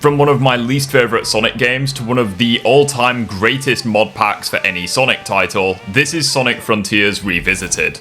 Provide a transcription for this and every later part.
From one of my least favourite Sonic games to one of the all-time greatest mod packs for any Sonic title, this is Sonic Frontiers Revisited.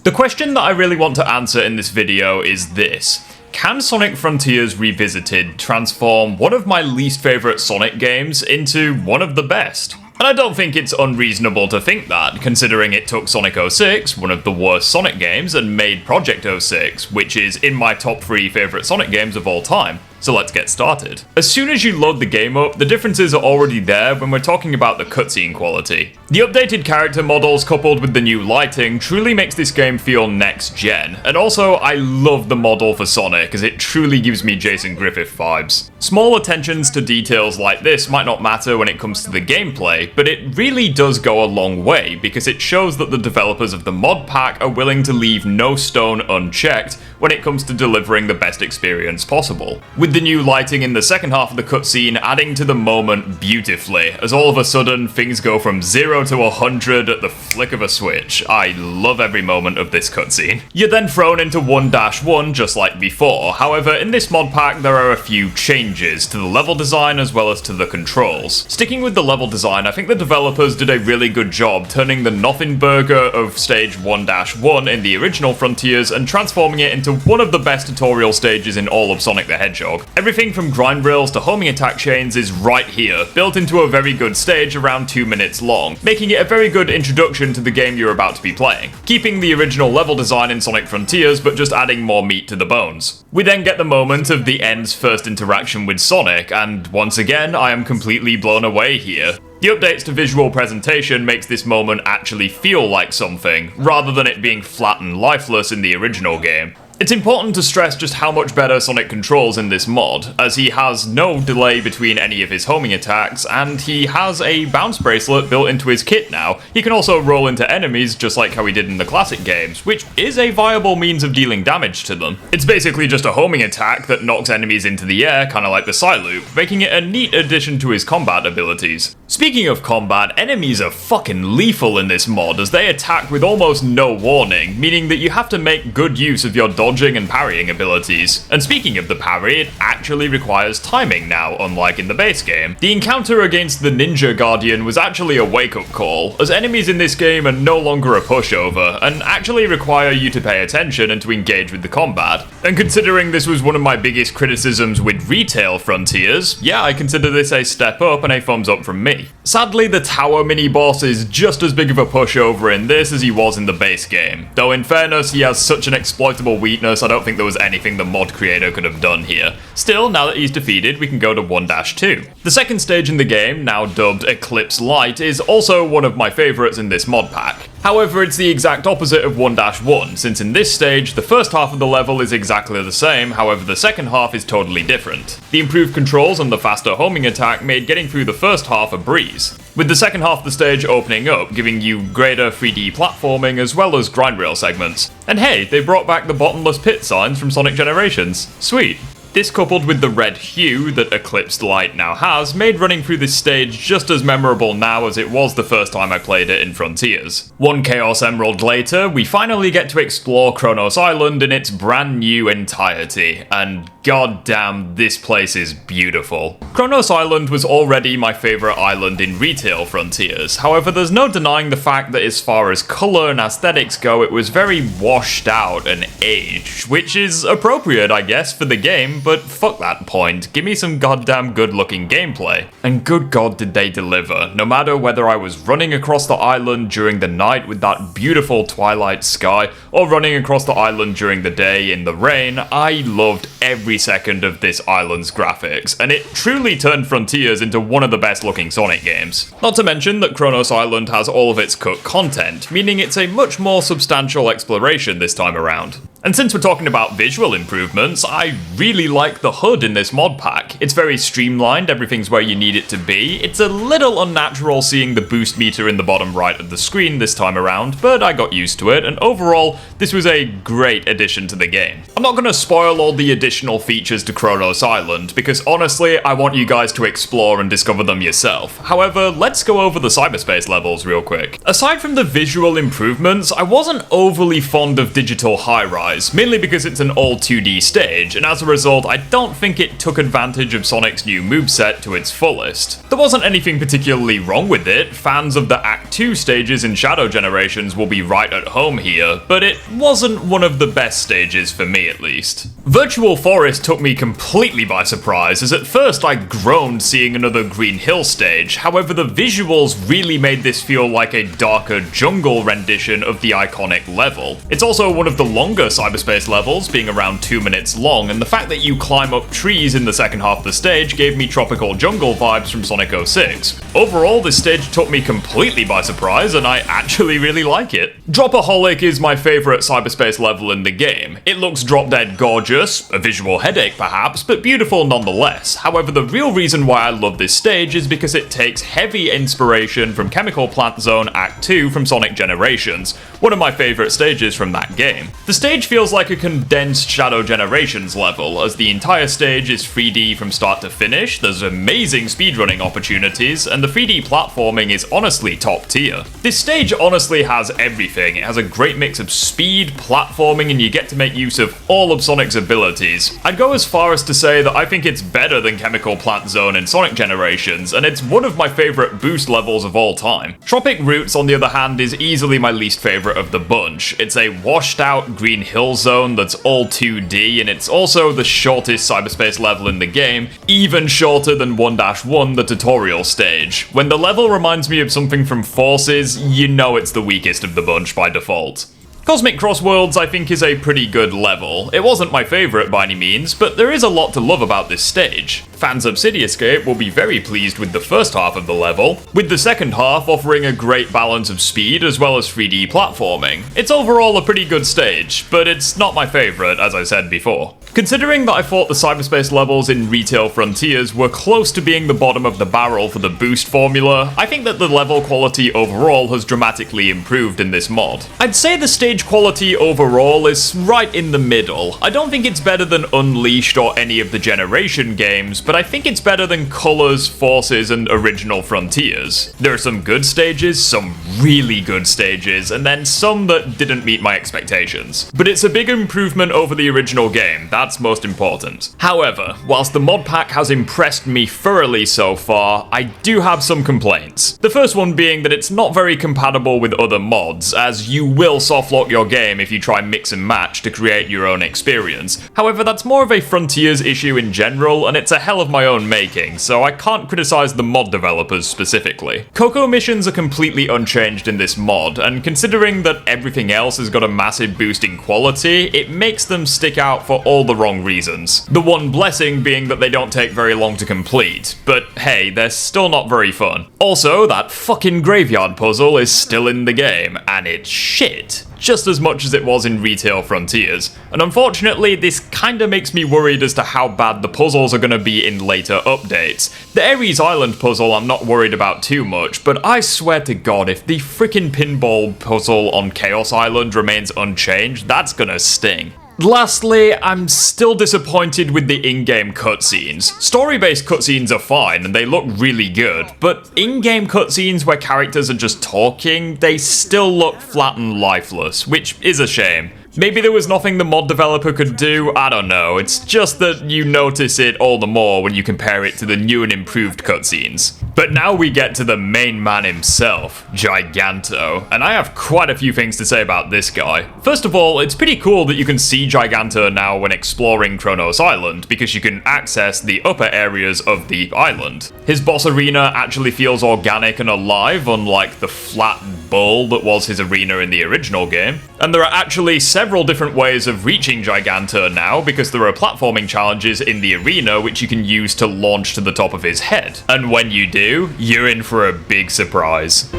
The question that I really want to answer in this video is this: can Sonic Frontiers Revisited transform one of my least favourite Sonic games into one of the best? And I don't think it's unreasonable to think that, considering it took Sonic 06, one of the worst Sonic games, and made Project 06, which is in my top 3 favourite Sonic games of all time. So let's get started. As soon as you load the game up, the differences are already there when we're talking about the cutscene quality. The updated character models coupled with the new lighting truly makes this game feel next gen, and also I love the model for Sonic as it truly gives me Jason Griffith vibes. Small attentions to details like this might not matter when it comes to the gameplay, but it really does go a long way because it shows that the developers of the mod pack are willing to leave no stone unchecked when it comes to delivering the best experience possible. With the new lighting in the second half of the cutscene adding to the moment beautifully, as all of a sudden things go from 0 to 100 at the flick of a switch. I love every moment of this cutscene. You're then thrown into 1-1 just like before, however in this mod pack there are a few changes to the level design as well as to the controls. Sticking with the level design, I think the developers did a really good job turning the nothing burger of stage 1-1 in the original Frontiers and transforming it into one of the best tutorial stages in all of Sonic the Hedgehog. Everything from grind rails to homing attack chains is right here, built into a very good stage around 2 minutes long, making it a very good introduction to the game you're about to be playing, keeping the original level design in Sonic Frontiers but just adding more meat to the bones. We then get the moment of the End's first interaction with Sonic, and once again I am completely blown away here. The updates to visual presentation makes this moment actually feel like something, rather than it being flat and lifeless in the original game. It's important to stress just how much better Sonic controls in this mod, as he has no delay between any of his homing attacks, and he has a bounce bracelet built into his kit now. He can also roll into enemies just like how he did in the classic games, which is a viable means of dealing damage to them. It's basically just a homing attack that knocks enemies into the air, kinda like the Psyloop, making it a neat addition to his combat abilities. Speaking of combat, enemies are fucking lethal in this mod as they attack with almost no warning, meaning that you have to make good use of your dodging and parrying abilities. And speaking of the parry, it actually requires timing now, unlike in the base game. The encounter against the Ninja Guardian was actually a wake-up call, as enemies in this game are no longer a pushover, and actually require you to pay attention and to engage with the combat. And considering this was one of my biggest criticisms with retail Frontiers, yeah, I consider this a step up and a thumbs up from me. Sadly, the tower mini-boss is just as big of a pushover in this as he was in the base game, though in fairness he has such an exploitable weakness I don't think there was anything the mod creator could have done here. Still, now that he's defeated, we can go to 1-2. The second stage in the game, now dubbed Eclipse Light, is also one of my favourites in this mod pack. However, it's the exact opposite of 1-1, since in this stage, the first half of the level is exactly the same, however the second half is totally different. The improved controls and the faster homing attack made getting through the first half a breeze, with the second half of the stage opening up, giving you greater 3D platforming as well as grind rail segments. And hey, they brought back the bottomless pit signs from Sonic Generations. Sweet. This coupled with the red hue that Eclipsed Light now has made running through this stage just as memorable now as it was the first time I played it in Frontiers. One Chaos Emerald later, we finally get to explore Kronos Island in its brand new entirety, and goddamn, this place is beautiful. Kronos Island was already my favourite island in retail Frontiers, however there's no denying the fact that as far as colour and aesthetics go it was very washed out and aged, which is appropriate I guess for the game, but fuck that point, give me some goddamn good looking gameplay. And good god did they deliver, no matter whether I was running across the island during the night with that beautiful twilight sky, or running across the island during the day in the rain, I loved every second of this island's graphics, and it truly turned Frontiers into one of the best looking Sonic games. Not to mention that Kronos Island has all of its cut content, meaning it's a much more substantial exploration this time around. And since we're talking about visual improvements, I really really like the HUD in this mod pack. It's very streamlined, everything's where you need it to be. It's a little unnatural seeing the boost meter in the bottom right of the screen this time around, but I got used to it, and overall, this was a great addition to the game. I'm not going to spoil all the additional features to Kronos Island, because honestly, I want you guys to explore and discover them yourself. However, let's go over the cyberspace levels real quick. Aside from the visual improvements, I wasn't overly fond of Digital High-Rise, mainly because it's an all 2D stage, and as a result, I don't think it took advantage of Sonic's new moveset to its fullest. There wasn't anything particularly wrong with it. Fans of the Act 2 stages in Shadow Generations will be right at home here, but it wasn't one of the best stages for me at least. Virtual Forest took me completely by surprise, as at first I groaned seeing another Green Hill stage. However, the visuals really made this feel like a darker jungle rendition of the iconic level. It's also one of the longer cyberspace levels, being around 2 minutes long, and the fact that you climb up trees in the second half of the stage gave me tropical jungle vibes from Sonic 06. Overall, this stage took me completely by surprise, and I actually really like it. Dropaholic is my favourite cyberspace level in the game. It looks drop-dead gorgeous, a visual headache perhaps, but beautiful nonetheless. However, the real reason why I love this stage is because it takes heavy inspiration from Chemical Plant Zone Act 2 from Sonic Generations, one of my favourite stages from that game. The stage feels like a condensed Shadow Generations level, as the entire stage is 3D from start to finish, there's amazing speedrunning opportunities, and the 3D platforming is honestly top tier. This stage honestly has everything. It has a great mix of speed, platforming, and you get to make use of all of Sonic's abilities. I'd go as far as to say that I think it's better than Chemical Plant Zone in Sonic Generations, and it's one of my favourite boost levels of all time. Tropic Roots, on the other hand, is easily my least favourite of the bunch. It's a washed out Green Hill zone that's all 2D, and it's also the shortest cyberspace level in the game, even shorter than 1-1, the tutorial stage. When the level reminds me of something from Forces, you know it's the weakest of the bunch by default. Cosmic Crossworlds I think is a pretty good level. It wasn't my favourite by any means, but there is a lot to love about this stage. Fans of City Escape will be very pleased with the first half of the level, with the second half offering a great balance of speed as well as 3D platforming. It's overall a pretty good stage, but it's not my favourite, as I said before. Considering that I thought the cyberspace levels in Retail Frontiers were close to being the bottom of the barrel for the boost formula, I think that the level quality overall has dramatically improved in this mod. I'd say the stage quality overall is right in the middle. I don't think it's better than Unleashed or any of the Generation games, but I think it's better than Colors, Forces, and Original Frontiers. There are some good stages, some really good stages, and then some that didn't meet my expectations. But it's a big improvement over the original game, that's most important. However, whilst the mod pack has impressed me thoroughly so far, I do have some complaints. The first one being that it's not very compatible with other mods, as you will softlock your game if you try mix and match to create your own experience. However, that's more of a Frontiers issue in general, and it's a hell of my own making, so I can't criticize the mod developers specifically. Cocoa missions are completely unchanged in this mod, and considering that everything else has got a massive boost in quality, it makes them stick out for all the wrong reasons. The one blessing being that they don't take very long to complete, but hey, they're still not very fun. Also, that fucking graveyard puzzle is still in the game, and it's shit. Just as much as it was in Retail Frontiers, and unfortunately this kinda makes me worried as to how bad the puzzles are gonna be in later updates. The Ares Island puzzle I'm not worried about too much, but I swear to god if the frickin' pinball puzzle on Chaos Island remains unchanged, that's gonna sting. Lastly, I'm still disappointed with the in-game cutscenes. Story-based cutscenes are fine and they look really good, but in-game cutscenes where characters are just talking, they still look flat and lifeless, which is a shame. Maybe there was nothing the mod developer could do, I don't know, it's just that you notice it all the more when you compare it to the new and improved cutscenes. But now we get to the main man himself, Giganto, and I have quite a few things to say about this guy. First of all, it's pretty cool that you can see Giganto now when exploring Kronos Island, because you can access the upper areas of the island. His boss arena actually feels organic and alive, unlike the flat bull that was his arena in the original game. And there are actually several different ways of reaching Giganto now, because there are platforming challenges in the arena which you can use to launch to the top of his head. And when you do, you're in for a big surprise.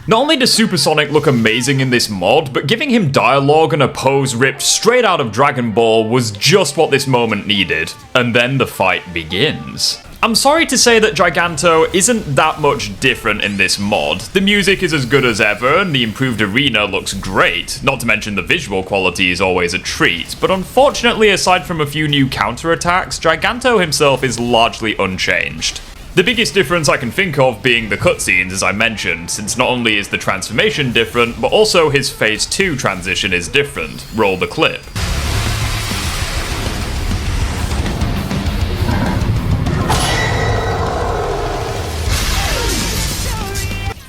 Not only does Supersonic look amazing in this mod, but giving him dialogue and a pose ripped straight out of Dragon Ball was just what this moment needed. And then the fight begins. I'm sorry to say that Giganto isn't that much different in this mod. The music is as good as ever, and the improved arena looks great, not to mention the visual quality is always a treat, but unfortunately aside from a few new counterattacks, Giganto himself is largely unchanged. The biggest difference I can think of being the cutscenes, as I mentioned, since not only is the transformation different, but also his Phase 2 transition is different. Roll the clip.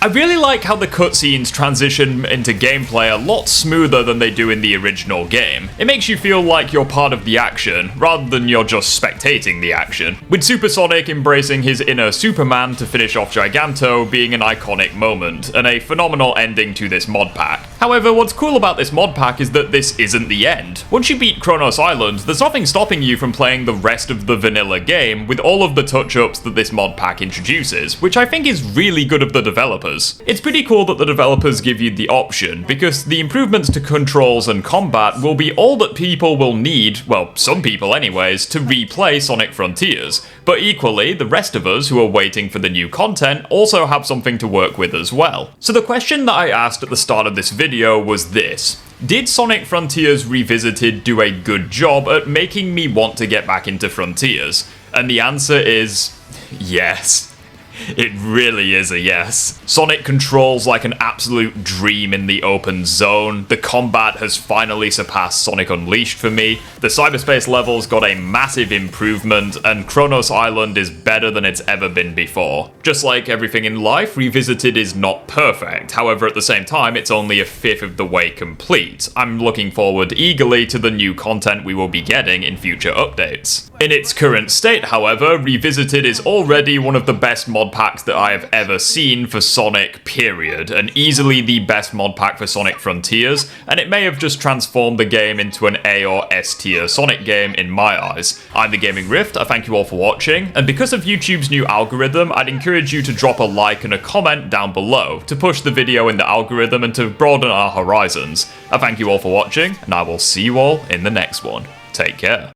I really like how the cutscenes transition into gameplay a lot smoother than they do in the original game. It makes you feel like you're part of the action, rather than you're just spectating the action. With Supersonic embracing his inner Superman to finish off Giganto being an iconic moment, and a phenomenal ending to this mod pack. However, what's cool about this mod pack is that this isn't the end. Once you beat Kronos Island, there's nothing stopping you from playing the rest of the vanilla game with all of the touch-ups that this mod pack introduces, which I think is really good of the developers. It's pretty cool that the developers give you the option, because the improvements to controls and combat will be all that people will need, well, some people anyways, to replay Sonic Frontiers. But equally, the rest of us who are waiting for the new content also have something to work with as well. So the question that I asked at the start of this video was this: did Sonic Frontiers Revisited do a good job at making me want to get back into Frontiers? And the answer is yes. It really is a yes. Sonic controls like an absolute dream in the open zone. The combat has finally surpassed Sonic Unleashed for me. The Cyberspace levels got a massive improvement, and Kronos Island is better than it's ever been before. Just like everything in life, Revisited is not perfect. However, at the same time, it's only a fifth of the way complete. I'm looking forward eagerly to the new content we will be getting in future updates. In its current state, however, Revisited is already one of the best mod packs that I have ever seen for Sonic, period, and easily the best mod pack for Sonic Frontiers, and it may have just transformed the game into an A or S tier Sonic game in my eyes. I'm the Gaming Rift, I thank you all for watching, and because of YouTube's new algorithm, I'd encourage you to drop a like and a comment down below to push the video in the algorithm and to broaden our horizons. I thank you all for watching, and I will see you all in the next one. Take care.